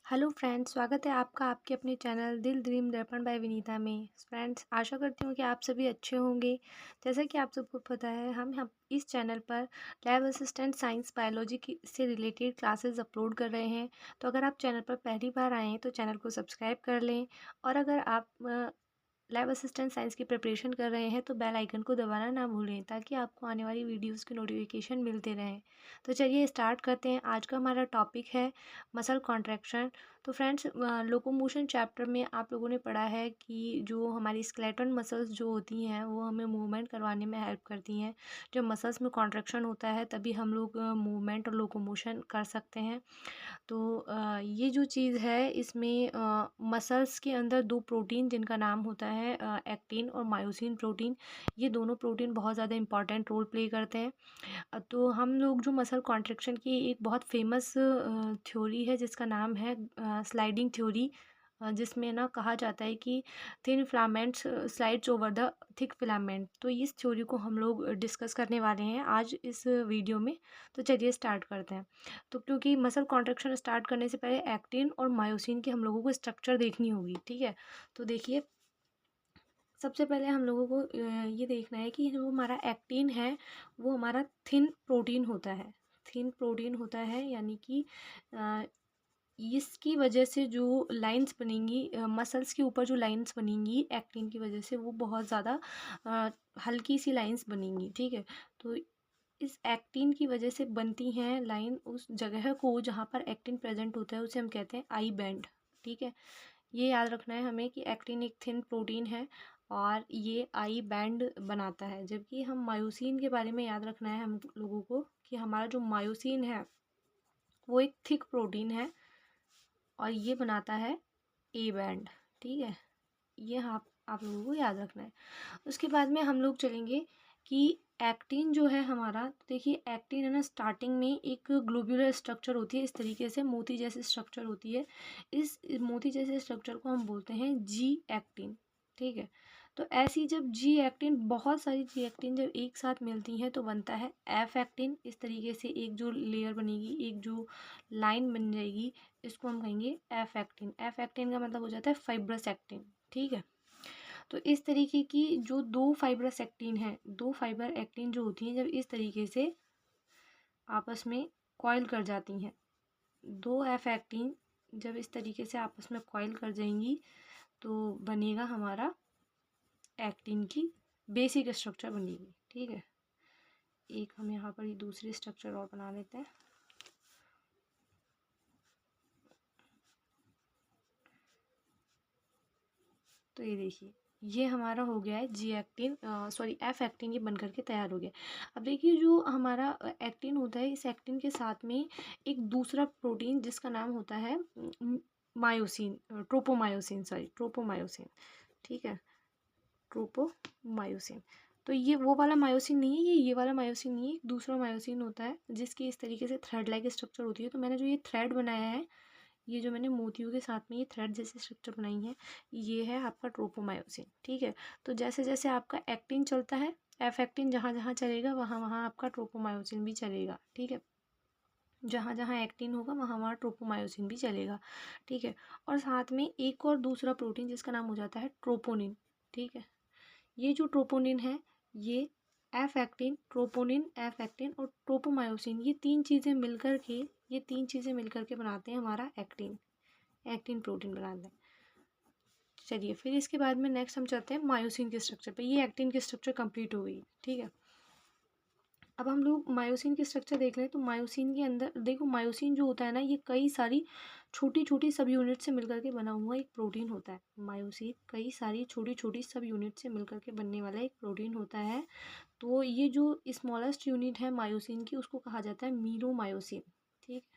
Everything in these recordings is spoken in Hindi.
हेलो फ्रेंड्स, स्वागत है आपका आपके अपने चैनल दिल ड्रीम दर्पण बाय विनीता में। फ्रेंड्स, आशा करती हूँ कि आप सभी अच्छे होंगे। जैसा कि आप सबको पता है, हम इस चैनल पर लैब असिस्टेंट साइंस बायोलॉजी की से रिलेटेड क्लासेस अपलोड कर रहे हैं। तो अगर आप चैनल पर पहली बार आए हैं तो चैनल को सब्सक्राइब कर लें। और अगर आप लैब असिस्टेंट साइंस की प्रिपरेशन कर रहे हैं तो बेल आइकन को दबाना ना भूलें, ताकि आपको आने वाली वीडियोस की नोटिफिकेशन मिलते रहें। तो चलिए स्टार्ट करते हैं। आज का हमारा टॉपिक है मसल कॉन्ट्रैक्शन। तो फ्रेंड्स, लोकोमोशन चैप्टर में आप लोगों ने पढ़ा है कि जो हमारी स्केलेटन मसल्स जो होती हैं वो हमें मूवमेंट करवाने में हेल्प करती हैं। जब मसल्स में कॉन्ट्रैक्शन होता है तभी हम लोग मूवमेंट और लोकोमोशन कर सकते हैं। तो ये जो चीज़ है इसमें मसल्स के अंदर दो प्रोटीन जिनका नाम होता है एक्टिन और मायोसिन प्रोटीन। ये दोनों प्रोटीन बहुत ज़्यादा इंपॉर्टेंट रोल प्ले करते हैं। तो हम लोग जो मसल कॉन्ट्रैक्शन की एक बहुत फेमस थ्योरी है जिसका नाम है स्लाइडिंग थ्योरी, जिसमें ना कहा जाता है कि thin filaments slides over the thick filament. तो इस थ्योरी को हम लोग डिस्कस करने वाले हैं आज इस वीडियो में। तो चलिए स्टार्ट करते हैं। तो क्योंकि मसल कॉन्ट्रैक्शन स्टार्ट करने से पहले एक्टिन और मायोसिन की हम लोगों को स्ट्रक्चर देखनी होगी, ठीक है। तो देखिए, सबसे पहले हम लोगों को ये देखना है कि जो हमारा एक्टिन है वो हमारा थिन प्रोटीन होता है। थिन प्रोटीन होता है यानी कि अ, इसकी वजह से जो लाइंस बनेंगी मसल्स के ऊपर, जो लाइंस बनेंगी एक्टिन की वजह से, वो बहुत ज़्यादा हल्की सी लाइंस बनेंगी, ठीक है। तो इस एक्टिन की वजह से बनती हैं लाइन, उस जगह को जहाँ पर एक्टिन प्रेजेंट होता है उसे हम कहते हैं आई बैंड, ठीक है। ये याद रखना है हमें कि एक्टिन एक थिन प्रोटीन है और ये आई बैंड बनाता है। जबकि हम मायोसिन के बारे में याद रखना है हम लोगों को कि हमारा जो मायोसिन है वो एक थिक प्रोटीन है और ये बनाता है ए बैंड, ठीक है। ये आप लोगों को याद रखना है। उसके बाद में हम लोग चलेंगे कि एक्टिन जो है हमारा, तो देखिए एक्टिन है ना, स्टार्टिंग में एक ग्लोब्यूलर स्ट्रक्चर होती है, इस तरीके से मोती जैसी स्ट्रक्चर होती है। इस मोती जैसे स्ट्रक्चर को हम बोलते हैं जी एक्टिन, ठीक है। तो ऐसी जब जी एक्टिन, बहुत सारी जी एक्टिन जब एक साथ मिलती हैं तो बनता है एफ एक्टिन। इस तरीके से एक जो लेयर बनेगी, एक जो लाइन बन जाएगी, इसको हम कहेंगे एफ एक्टिन। एफ एक्टिन का मतलब हो जाता है फाइब्रस एक्टिन, ठीक है। तो इस तरीके की जो दो फाइब्रस एक्टिन है, दो फाइबर एक्टिन जो होती हैं, जब इस तरीके से आपस में कॉइल कर जाती हैं, दो एफ एक्टिन जब इस तरीके से आपस में कॉइल कर जाएंगी तो बनेगा हमारा एक्टिन की बेसिक स्ट्रक्चर बनेगी, ठीक है। एक हम यहाँ पर ये दूसरी स्ट्रक्चर और बना लेते हैं। तो ये देखिए, ये हमारा हो गया है G actin, sorry F actin, ये बन करके तैयार हो गया। अब देखिए, जो हमारा एक्टिन होता है, इस एक्टिन के साथ में एक दूसरा प्रोटीन जिसका नाम होता है मायोसिन, ट्रोपोमायोसिन, सॉरी ट्रोपोमायोसिन, ठीक है, ट्रोपोमायोसिन। तो ये वो वाला मायोसिन नहीं है, ये वाला मायोसिन नहीं है, दूसरा मायोसिन होता है जिसकी इस तरीके से थ्रेड लाइक स्ट्रक्चर होती है। तो मैंने जो ये थ्रेड बनाया है, ये जो मैंने मोतियों के साथ में ये थ्रेड जैसी स्ट्रक्चर बनाई है, ये है आपका ट्रोपोमायोसिन, ठीक है। तो जैसे जैसे आपका एक्टिन चलता है, एफ एक्टिन जहाँ जहाँ चलेगा वहाँ वहाँ आपका ट्रोपोमायोसिन भी चलेगा, ठीक है। जहाँ जहाँ एक्टिन होगा वहाँ वहाँ ट्रोपोमायोसिन भी चलेगा, ठीक है। और साथ में एक और दूसरा प्रोटीन जिसका नाम हो जाता है ट्रोपोनिन, ठीक है। ये जो ट्रोपोनिन है, ये F actin, troponin, F actin और ट्रोपोमायोसिन, ये तीन चीज़ें मिलकर के बनाते हैं हमारा एक्टिन, एक्टिन प्रोटीन बनाते हैं। चलिए फिर इसके बाद में नेक्स्ट हम चलते हैं मायोसिन के स्ट्रक्चर पे। ये एक्टिन की स्ट्रक्चर कंप्लीट हो गई, ठीक है। अब हम लोग मायोसिन की स्ट्रक्चर देख लें। तो मायोसिन के अंदर देखो, मायोसिन जो होता है ना, ये कई सारी छोटी छोटी सब यूनिट से मिलकर के बना हुआ एक प्रोटीन होता है। मायोसिन कई सारी छोटी छोटी सब यूनिट से मिलकर के बनने वाला एक प्रोटीन होता है। तो ये जो स्मॉलेस्ट यूनिट है मायोसिन की, उसको कहा जाता है मीरोमायोसिन, ठीक है,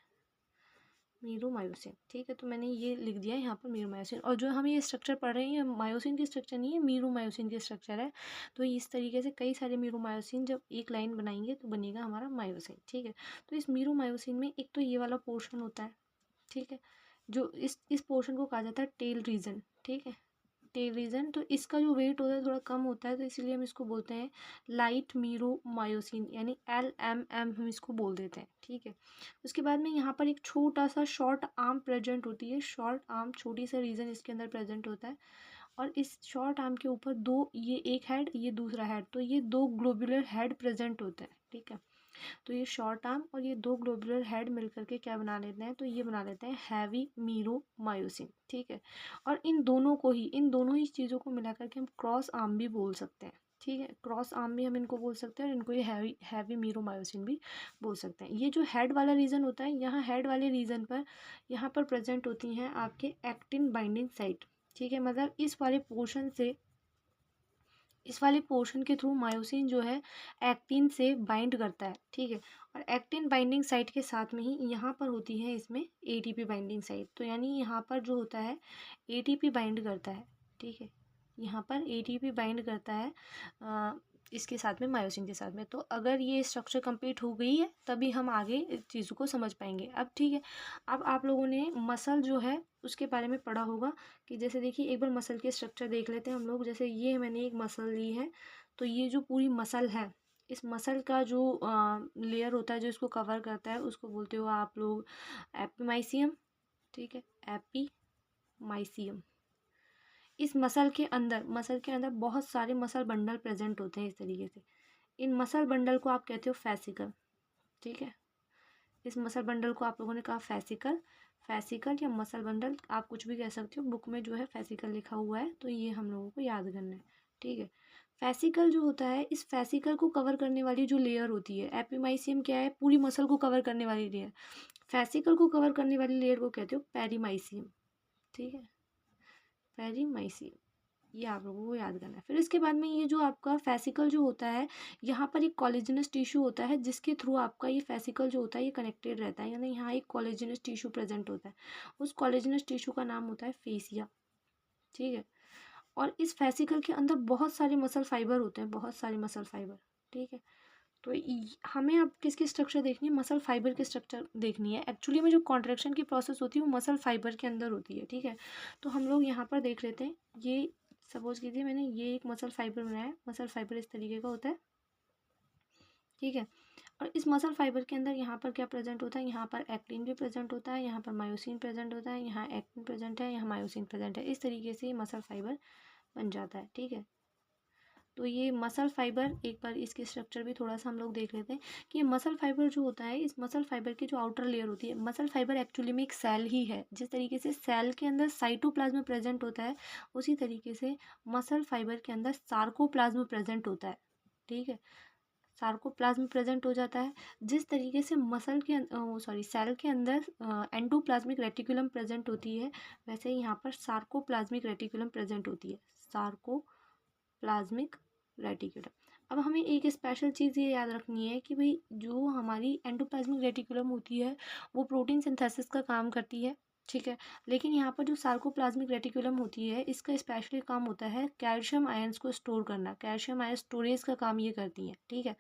मीरोमायोसिन, ठीक है। तो मैंने ये लिख दिया है यहाँ पर मीरोमायोसिन। और जो हम ये स्ट्रक्चर पढ़ रहे हैं, ये मायोसिन की स्ट्रक्चर नहीं है, मीरोमायोसिन की स्ट्रक्चर है। तो इस तरीके से कई सारे मीरोमायोसिन जब एक लाइन बनाएंगे तो बनेगा हमारा मायोसिन, ठीक है। तो इस मीरोमायोसिन में एक तो ये वाला पोर्शन होता है, ठीक है, जो इस पोर्शन को कहा जाता है टेल रीजन, ठीक है। टेलीजन, तो इसका जो वेट होता है थोड़ा कम होता है, तो इसीलिए हम इसको बोलते हैं लाइट मीरोमायोसिन, यानी LMM हम इसको बोल देते हैं, ठीक है। उसके बाद में यहाँ पर एक छोटा सा शॉर्ट आर्म प्रेजेंट होती है, शॉर्ट आर्म, छोटी सा रीजन इसके अंदर प्रेजेंट होता है, और इस शॉर्ट आर्म के ऊपर दो, ये एक हेड, ये दूसरा हेड, तो ये दो ग्लोबुलर हेड प्रेजेंट होते हैं, ठीक है। तो ये शॉर्ट आर्म और ये दो ग्लोबुलर हेड मिलकर के क्या बना लेते हैं, तो ये बना लेते हैं हैवी मीरोमायोसिन, ठीक है। और इन दोनों ही चीज़ों को मिला करके हम क्रॉस आर्म भी बोल सकते हैं, ठीक है। क्रॉस आर्म भी हम इनको बोल सकते हैं, और इनको ये हैवी मीरोमायोसिन भी बोल सकते हैं। ये जो हेड वाला रीजन होता है, यहाँ हेड वाले रीजन पर यहाँ पर प्रेजेंट होती हैं आपके एक्टिन बाइंडिंग साइट, ठीक है। मतलब इस वाले पोर्शन के थ्रू मायोसिन जो है एक्टिन से बाइंड करता है, ठीक है। और एक्टिन बाइंडिंग साइट के साथ में ही यहाँ पर होती है इसमें ATP बाइंडिंग साइट, तो यानी यहाँ पर जो होता है ATP बाइंड करता है, ठीक है। यहाँ पर ATP बाइंड करता है इसके साथ में, मायोसिन के साथ में। तो अगर ये स्ट्रक्चर कंप्लीट हो गई है तभी हम आगे इस चीज़ों को समझ पाएंगे। अब ठीक है, अब आप लोगों ने मसल जो है उसके बारे में पढ़ा होगा, कि जैसे देखिए एक बार मसल के स्ट्रक्चर देख लेते हैं हम लोग। जैसे ये मैंने एक मसल ली है, तो ये जो पूरी मसल है, इस मसल का जो लेयर होता है जो इसको कवर करता है, उसको बोलते हो आप लोग एपिमाइसियम, ठीक है, एपिमाइसियम। इस मसल के अंदर बहुत सारे मसल बंडल प्रेजेंट होते हैं इस तरीके से। इन मसल बंडल को आप कहते हो फैसिकल, ठीक है। इस मसल बंडल को आप लोगों ने कहा फैसिकल, फैसिकल या मसल बंडल आप कुछ भी कह सकते हो, बुक में जो है फैसिकल लिखा हुआ है, तो ये हम लोगों को याद करना है, ठीक है। फैसिकल जो होता है, इस फैसिकल को कवर करने वाली जो लेयर होती है, एपिमाइसियम क्या है, पूरी मसल को कवर करने वाली लेयर। फैसिकल को कवर करने वाली लेयर को कहते हो पेरीमाइसियम, ठीक है, पेरीमाइसियम। ये आप लोगों को याद करना है। फिर इसके बाद में ये जो आपका फैसिकल जो होता है, यहाँ पर एक कोलेजनस टिश्यू होता है, जिसके थ्रू आपका ये फैसिकल जो होता है ये कनेक्टेड रहता है, यानी यहाँ एक कोलेजनस टिश्यू प्रेजेंट होता है। उस कोलेजनस टिश्यू का नाम होता है फेसिया, ठीक है। और इस फैसिकल के अंदर बहुत सारे मसल फाइबर होते हैं, बहुत सारे मसल फाइबर, ठीक है। तो हमें अब किसकी स्ट्रक्चर देखनी है, मसल फाइबर की स्ट्रक्चर देखनी है। एक्चुअली में जो कॉन्ट्रैक्शन की प्रोसेस होती है वो मसल फाइबर के अंदर होती है, ठीक है। तो हम लोग यहाँ पर देख लेते हैं, ये सपोज कीजिए मैंने ये एक मसल फाइबर बनाया है। मसल फाइबर इस तरीके का होता है, ठीक है। और इस मसल फाइबर के अंदर यहाँ पर क्या प्रेजेंट होता है, यहाँ पर एक्टिन भी प्रेजेंट होता है, यहाँ पर मायोसिन प्रेजेंट होता है, यहाँ एक्टिन प्रेजेंट है, यहाँ मायोसिन प्रेजेंट है। इस तरीके से ये मसल फाइबर बन जाता है, ठीक है। तो ये मसल फाइबर, एक बार इसके स्ट्रक्चर भी थोड़ा सा हम लोग देख लेते हैं कि ये मसल फाइबर जो होता है, इस मसल फाइबर की जो आउटर लेयर होती है, मसल फाइबर एक्चुअली में एक सेल ही है। जिस तरीके से सेल के अंदर साइटोप्लाज्म प्रेजेंट होता है, उसी तरीके से मसल फाइबर के अंदर सार्कोप्लाज्म प्रेजेंट होता है, ठीक है। सार्कोप्लाज्म प्रेजेंट हो जाता है। जिस तरीके से सेल के अंदर एंडोप्लाज्मिक रेटिकुलम प्रेजेंट होती है, वैसे ही यहाँ पर सार्कोप्लाज्मिक रेटिकुलम प्रेजेंट होती है, सार्कोप्लाज्मिक रेटिकुलम। अब हमें एक स्पेशल चीज़ ये याद रखनी है कि भाई जो हमारी एंडोप्लाज्मिक रेटिकुलम होती है वो प्रोटीन सिंथेसिस का काम करती है, ठीक है। लेकिन यहाँ पर जो सार्कोप्लाज्मिक रेटिकुलम होती है, इसका स्पेशली काम होता है कैल्शियम आयंस को स्टोर करना, कैल्शियम आयन स्टोरेज का काम ये करती है, ठीक है।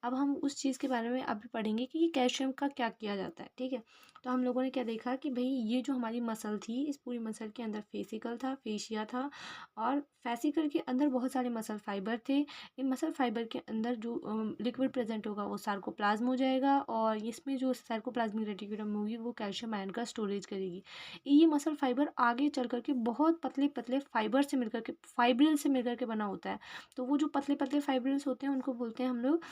अब हम उस चीज़ के बारे में अभी पढ़ेंगे कि ये कैल्शियम का क्या किया जाता है, ठीक है। तो हम लोगों ने क्या देखा कि भाई ये जो हमारी मसल थी, इस पूरी मसल के अंदर फेसिकल था, फेशिया था, और फेसिकल के अंदर बहुत सारे मसल फाइबर थे। इन मसल फाइबर के अंदर जो लिक्विड प्रेजेंट होगा वो सार्कोप्लाज्म हो जाएगा, और इसमें जो सार्कोप्लाज्मिक रेटिकुलम होगी वो कैल्शियम आयन का स्टोरेज करेगी। ये मसल फाइबर आगे चल करके बहुत पतले पतले फाइबर से मिलकर के, फाइब्रिल से मिलकर के बना होता है। तो वो जो पतले पतले फाइब्रिल्स होते हैं उनको बोलते हैं हम लोग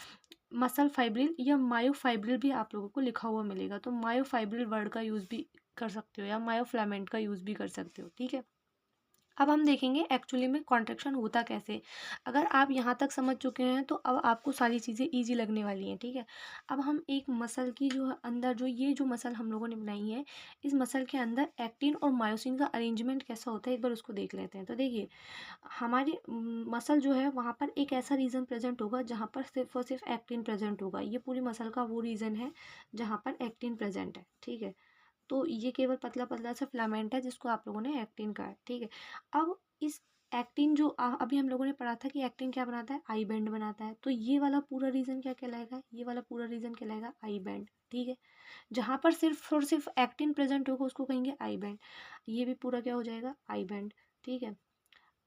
मसल फाइब्रिल, या मायोफाइब्रिल भी आप लोगों को लिखा हुआ मिलेगा। तो मायोफाइब्रिल वर्ड का यूज़ भी कर सकते हो, या मायोफ्लामेंट का यूज़ भी कर सकते हो, ठीक है। अब हम देखेंगे एक्चुअली में कॉन्ट्रैक्शन होता कैसे। अगर आप यहाँ तक समझ चुके हैं तो अब आपको सारी चीज़ें ईजी लगने वाली हैं, ठीक है। अब हम एक मसल की जो अंदर जो मसल हम लोगों ने बनाई है, इस मसल के अंदर एक्टिन और मायोसिन का अरेंजमेंट कैसा होता है, एक बार उसको देख लेते हैं। तो देखिए, हमारी मसल जो है वहाँ पर एक ऐसा रीजन प्रेजेंट होगा जहाँ पर सिर्फ और सिर्फ एक्टिन प्रेजेंट होगा। ये पूरी मसल का वो रीजन है जहाँ पर एक्टिन प्रेजेंट है, ठीक है। तो ये केवल पतला पतला सा फिलामेंट है जिसको आप लोगों ने एक्टिन कहा है, ठीक है। अब इस एक्टिन जो अभी हम लोगों ने पढ़ा था कि एक्टिन क्या बनाता है, आई बैंड बनाता है। तो ये वाला पूरा रीजन क्या कहलाएगा, ये वाला पूरा रीजन कहलाएगा आई बैंड, ठीक है। जहाँ पर सिर्फ और सिर्फ एक्टिन प्रेजेंट होगा उसको कहेंगे आई बैंड। ये भी पूरा क्या हो जाएगा, आई बैंड, ठीक है।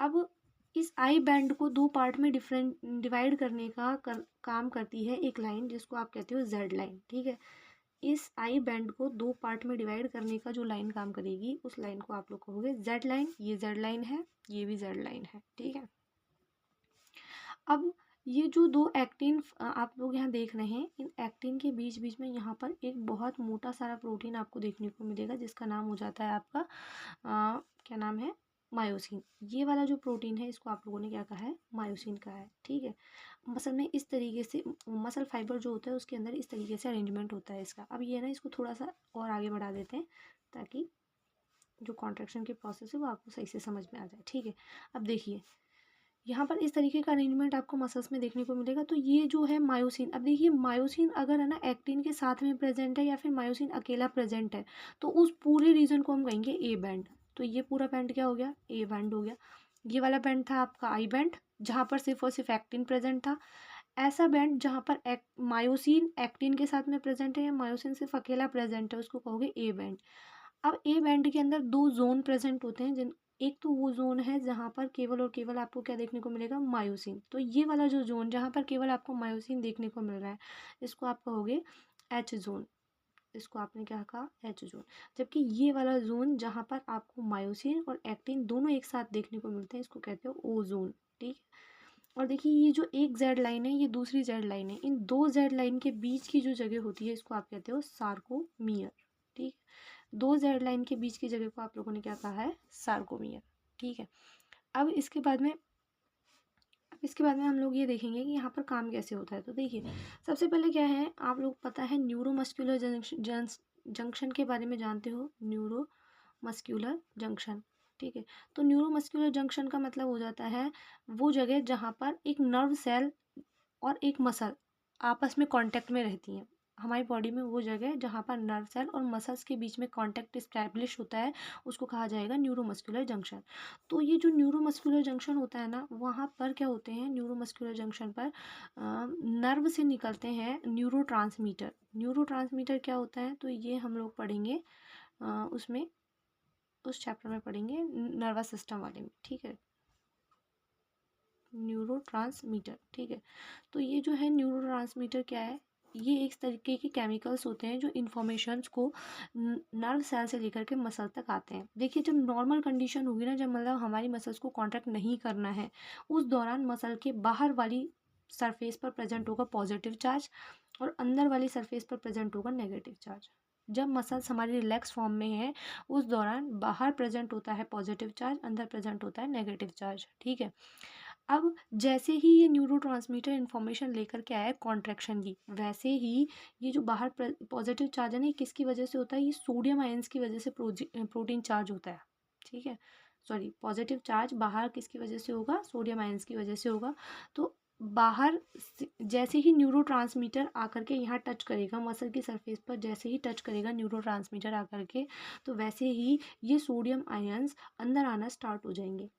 अब इस आई बैंड को 2 पार्ट में डिवाइड करने का काम करती है एक लाइन, जिसको आप कहते हो जेड लाइन, ठीक है। इस आई बैंड को 2 पार्ट में डिवाइड करने का जो लाइन काम करेगी, उस लाइन को आप लोग कहोगे जेड लाइन। ये जेड लाइन है, ये भी जेड लाइन है, ठीक है। अब ये जो 2 एक्टिन आप लोग यहाँ देख रहे हैं, इन एक्टिन के बीच बीच में यहाँ पर एक बहुत मोटा सारा प्रोटीन आपको देखने को मिलेगा, जिसका नाम हो जाता है आपका क्या नाम है, मायोसिन। ये वाला जो प्रोटीन है, इसको आप लोगों ने क्या कहा है, मायोसिन कहा है, ठीक है। मसल में इस तरीके से मसल फाइबर जो होता है उसके अंदर इस तरीके से अरेंजमेंट होता है इसका। अब ये ना, इसको थोड़ा सा और आगे बढ़ा देते हैं ताकि जो कॉन्ट्रैक्शन की प्रोसेस है वो आपको सही से समझ में आ जाए, ठीक है। अब देखिए, यहाँ पर इस तरीके का अरेंजमेंट आपको मसल्स में देखने को मिलेगा। तो ये जो है मायोसिन, अब देखिए मायोसिन अगर है ना एक्टिन के साथ में प्रेजेंट है या फिर मायोसिन अकेला प्रेजेंट है, तो उस पूरे रीजन को हम कहेंगे ए बैंड। तो ये पूरा बैंड क्या हो गया, ए बैंड हो गया। ये वाला बैंड था आपका आई बैंड, जहाँ पर सिर्फ और सिर्फ एक्टिन प्रेजेंट था। ऐसा बैंड जहाँ पर मायोसिन एक्टिन के साथ में प्रेजेंट है या मायोसिन सिर्फ अकेला प्रेजेंट है, उसको कहोगे ए बैंड। अब ए बैंड के अंदर 2 जोन प्रेजेंट होते हैं, जिन एक तो वो जोन है जहाँ पर केवल और केवल आपको क्या देखने को मिलेगा, मायोसिन। तो ये वाला जो जोन जहाँ पर केवल आपको मायोसिन देखने को मिल रहा है, इसको आप कहोगे एच जोन। इसको आपने क्या कहा, एच जोन। जबकि ये वाला जोन जहाँ पर आपको मायोसिन और एक्टिन दोनों एक साथ देखने को मिलते हैं, इसको कहते हो ओ जोन, ठीक है। और देखिए ये जो एक जेड लाइन है, ये दूसरी जेड लाइन है, इन 2 जेड लाइन के बीच की जो जगह होती है, इसको आप कहते हो सार्कोमियर, ठीक है। 2 जेड लाइन के बीच की जगह को आप लोगों ने क्या कहा है, सार्कोमियर, ठीक है। अब इसके बाद में हम लोग ये देखेंगे कि यहाँ पर काम कैसे होता है। तो देखिए, सबसे पहले क्या है, आप लोग पता है न्यूरोमस्कुलर जंक्शन के बारे में जानते हो, न्यूरोमस्कुलर जंक्शन, ठीक है। तो न्यूरोमस्कुलर जंक्शन का मतलब हो जाता है वो जगह जहाँ पर एक नर्व सेल और एक मसल आपस में कांटेक्ट में रहती हैं। हमारी बॉडी में वो जगह जहाँ पर नर्व सेल और मसल्स के बीच में कांटेक्ट इस्टेब्लिश होता है, उसको कहा जाएगा न्यूरोमस्कुलर जंक्शन। तो ये जो न्यूरोमस्कुलर जंक्शन होता है ना, वहाँ पर क्या होते हैं, न्यूरोमस्कुलर जंक्शन पर नर्व से निकलते हैं न्यूरोट्रांसमीटर। न्यूरोट्रांसमीटर क्या होता है, तो ये हम लोग पढ़ेंगे उसमें, उस चैप्टर में पढ़ेंगे नर्वस सिस्टम वाले में, ठीक है, न्यूरोट्रांसमीटर, ठीक है। तो ये जो है न्यूरोट्रांसमीटर क्या है, ये एक तरीके के केमिकल्स होते हैं जो इन्फॉर्मेशंस को नर्व सेल से लेकर के मसल तक आते हैं। देखिए, जब नॉर्मल कंडीशन होगी ना, जब मतलब हमारी मसल्स को कॉन्ट्रैक्ट नहीं करना है, उस दौरान मसल के बाहर वाली सरफेस पर प्रेजेंट होगा पॉजिटिव चार्ज और अंदर वाली सरफेस पर प्रेजेंट होगा नेगेटिव चार्ज। जब मसल्स हमारी रिलैक्स फॉर्म में है, उस दौरान बाहर प्रेजेंट होता है पॉजिटिव चार्ज, अंदर प्रेजेंट होता है नेगेटिव चार्ज, ठीक है। अब जैसे ही ये न्यूरोट्रांसमीटर इन्फॉर्मेशन लेकर के आया कॉन्ट्रैक्शन की, वैसे ही ये जो बाहर पॉजिटिव चार्ज है ना, ये किसकी वजह से होता है, ये सोडियम आयंस की वजह से प्रोटीन चार्ज होता है, ठीक है। सॉरी, पॉजिटिव चार्ज बाहर किसकी वजह से होगा, सोडियम आयंस की वजह से होगा। तो बाहर जैसे ही न्यूरोट्रांसमीटर आकर के यहाँ टच करेगा मसल की सरफेस पर, जैसे ही टच करेगा न्यूरोट्रांसमीटर आकर के, तो वैसे ही ये सोडियम आयंस अंदर आना स्टार्ट हो जाएंगे।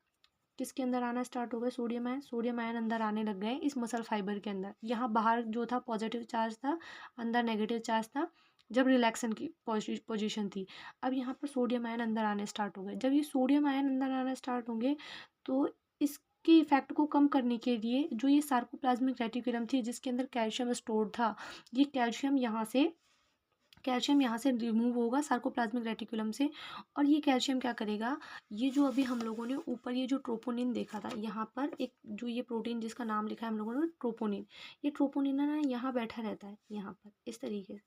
किसके अंदर आना स्टार्ट हो गए, सोडियम आयन अंदर आने लग गए इस मसल फाइबर के अंदर। यहाँ बाहर जो था पॉजिटिव चार्ज था, अंदर नेगेटिव चार्ज था जब रिलैक्सन की पोजीशन थी। अब यहाँ पर सोडियम आयन अंदर आने स्टार्ट हो गए। जब ये सोडियम आयन अंदर आना स्टार्ट होंगे, तो इसके इफेक्ट को कम करने के लिए जो ये सार्कोप्लाज्मिक रेटिकुलम थी जिसके अंदर कैल्शियम स्टोर्ड था, ये कैल्शियम यहाँ से रिमूव होगा सार्कोप्लाज्मिक रेटिकुलम से। और ये कैल्शियम क्या करेगा, ये जो अभी हम लोगों ने ऊपर ये जो ट्रोपोनिन देखा था, यहाँ पर एक जो ये प्रोटीन जिसका नाम लिखा है हम लोगों ने ट्रोपोनिन, ये ट्रोपोनिन है ना, यहाँ बैठा रहता है यहाँ पर इस तरीके से।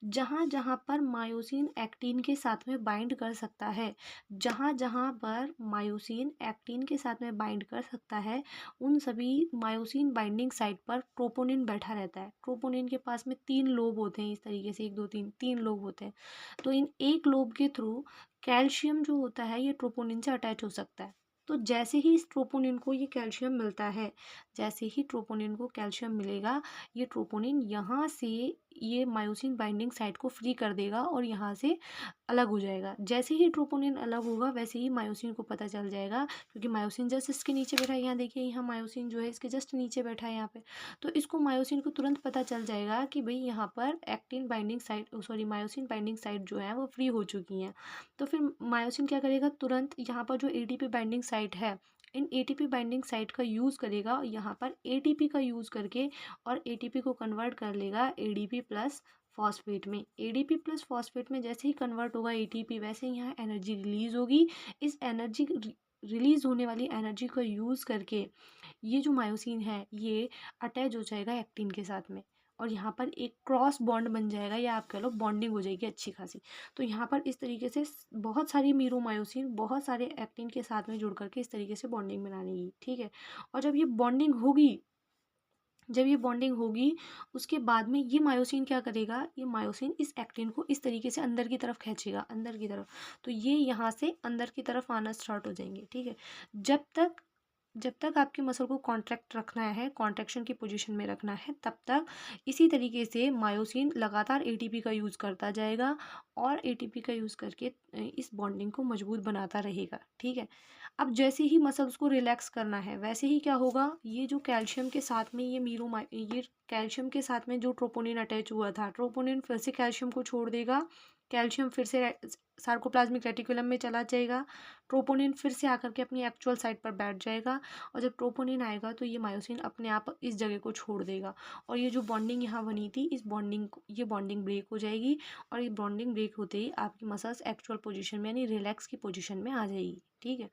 जहाँ जहाँ पर मायोसिन एक्टिन के साथ में बाइंड कर सकता है, जहाँ जहाँ पर मायोसिन एक्टिन के साथ में बाइंड कर सकता है, उन सभी मायोसिन बाइंडिंग साइट पर ट्रोपोनिन बैठा रहता है। ट्रोपोनिन के पास में 3 लोब होते हैं, इस तरीके से 1 2 3 लोब होते हैं। तो इन एक लोब के थ्रू कैल्शियम जो होता है ये ट्रोपोनिन से अटैच हो सकता है। तो जैसे ही इस ट्रोपोनिन को ये कैल्शियम मिलता है, जैसे ही ट्रोपोनिन को कैल्शियम मिलेगा, ये ट्रोपोनिन यहाँ से ये मायोसिन बाइंडिंग साइट को फ्री कर देगा और यहाँ से अलग हो जाएगा। जैसे ही ट्रोपोनिन अलग होगा, वैसे ही मायोसिन को पता चल जाएगा, क्योंकि मायोसिन जस्ट इसके नीचे बैठा है। यहाँ देखिए, यहाँ मायोसिन जो है इसके जस्ट नीचे बैठा है यहाँ पे। तो इसको मायोसिन को तुरंत पता चल जाएगा कि भाई यहाँ पर actin binding site myosin binding site जो है वो फ्री हो चुकी हैं। तो फिर मायोसिन क्या करेगा, तुरंत यहाँ पर जो एटीपी बाइंडिंग साइट है, इन एटीपी बाइंडिंग साइट का यूज़ करेगा यहाँ पर एटीपी का यूज़ करके, और एटीपी को कन्वर्ट कर लेगा एडीपी प्लस फॉस्फेट में। एडीपी प्लस फॉस्फेट में जैसे ही कन्वर्ट होगा एटीपी, वैसे ही यहाँ एनर्जी रिलीज होगी। इस एनर्जी रिलीज होने वाली एनर्जी को यूज़ करके ये जो मायोसिन है ये अटैच हो जाएगा एक्टिन के साथ में, और यहाँ पर एक क्रॉस बॉन्ड बन जाएगा, या आप कह लो बॉन्डिंग हो जाएगी अच्छी खासी। तो यहाँ पर इस तरीके से बहुत सारी मीरोमायोसिन बहुत सारे एक्टिन के साथ में जुड़ करके इस तरीके से बॉन्डिंग बना लेगी, ठीक है। और जब ये बॉन्डिंग होगी उसके बाद में ये मायोसिन क्या करेगा, ये मायोसिन इस एक्टिन को इस तरीके से अंदर की तरफ खींचेगा, अंदर की तरफ। तो ये यहाँ से अंदर की तरफ आना स्टार्ट हो जाएंगे, ठीक है। जब तक आपकी मसल को कॉन्ट्रैक्ट रखना है, कॉन्ट्रैक्शन की पोजीशन में रखना है, तब तक इसी तरीके से मायोसिन लगातार एटीपी का यूज़ करता जाएगा, और एटीपी का यूज़ करके इस बॉन्डिंग को मजबूत बनाता रहेगा, ठीक है। अब जैसे ही मसल्स को रिलैक्स करना है, वैसे ही क्या होगा, ये जो कैल्शियम के साथ में ये कैल्शियम के साथ में जो ट्रोपोनिन अटैच हुआ था, ट्रोपोनिन फिर से कैल्शियम को छोड़ देगा, कैल्शियम फिर से सार्कोप्लाज्मिक रेटिकुलम में चला जाएगा, ट्रोपोनिन फिर से आकर के अपनी एक्चुअल साइट पर बैठ जाएगा, और जब ट्रोपोनिन आएगा तो ये मायोसिन अपने आप इस जगह को छोड़ देगा, और ये जो बॉन्डिंग यहाँ बनी थी ये बॉन्डिंग ब्रेक हो जाएगी, और ये बॉन्डिंग ब्रेक होते ही आपकी मसल्स एक्चुअल पोजीशन में यानी रिलैक्स की पोजीशन में आ जाएगी, ठीक है।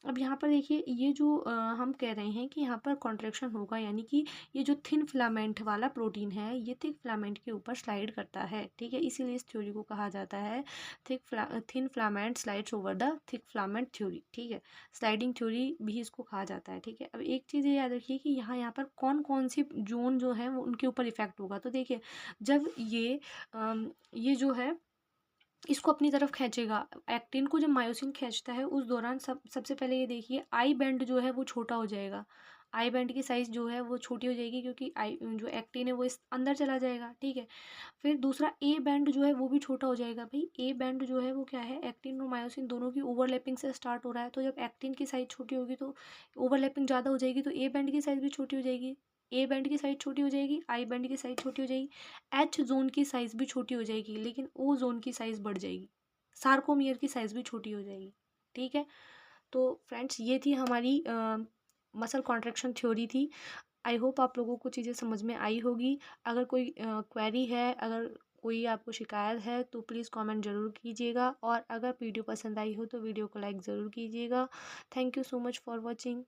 अब यहाँ पर देखिए ये जो हम कह रहे हैं कि यहाँ पर कॉन्ट्रैक्शन होगा, यानी कि ये जो थिन फिलामेंट वाला प्रोटीन है ये थिक फिलामेंट के ऊपर स्लाइड करता है, ठीक है। इसीलिए इस थ्योरी को कहा जाता है thin filament slides over the thick filament theory, ठीक है। स्लाइडिंग थ्योरी भी इसको कहा जाता है, ठीक है। अब एक चीज़ ये याद रखिए कि यहाँ पर कौन कौन सी जोन जो है वो उनके ऊपर इफेक्ट होगा। तो देखिए जब ये जो है इसको अपनी तरफ खींचेगा, एक्टिन को जब मायोसिन खींचता है उस दौरान सबसे पहले ये देखिए आई बैंड जो है वो छोटा हो जाएगा, आई बैंड की साइज़ जो है वो छोटी हो जाएगी, क्योंकि आई जो एक्टिन है वो इस अंदर चला जाएगा, ठीक है। फिर दूसरा ए बैंड जो है वो भी छोटा हो जाएगा। भाई ए बैंड जो है वो क्या है, एक्टिन और मायोसिन दोनों की ओवरलैपिंग से स्टार्ट हो रहा है, तो जब एक्टिन की साइज़ छोटी होगी तो ओवरलैपिंग ज़्यादा हो जाएगी, तो ए बैंड की साइज़ भी छोटी हो जाएगी, ए बैंड की साइज़ छोटी हो जाएगी, आई बैंड की साइज़ छोटी हो जाएगी, एच जोन की साइज़ भी छोटी हो जाएगी, लेकिन ओ जोन की साइज़ बढ़ जाएगी, सार्कोमियर की साइज़ भी छोटी हो जाएगी, ठीक है। तो फ्रेंड्स ये थी हमारी मसल कॉन्ट्रैक्शन थ्योरी थी। आई होप आप लोगों को चीज़ें समझ में आई होगी। अगर कोई क्वेरी है, अगर कोई आपको शिकायत है तो प्लीज़ कमेंट ज़रूर कीजिएगा, और अगर वीडियो पसंद आई हो तो वीडियो को लाइक ज़रूर कीजिएगा। Thank you so much for watching.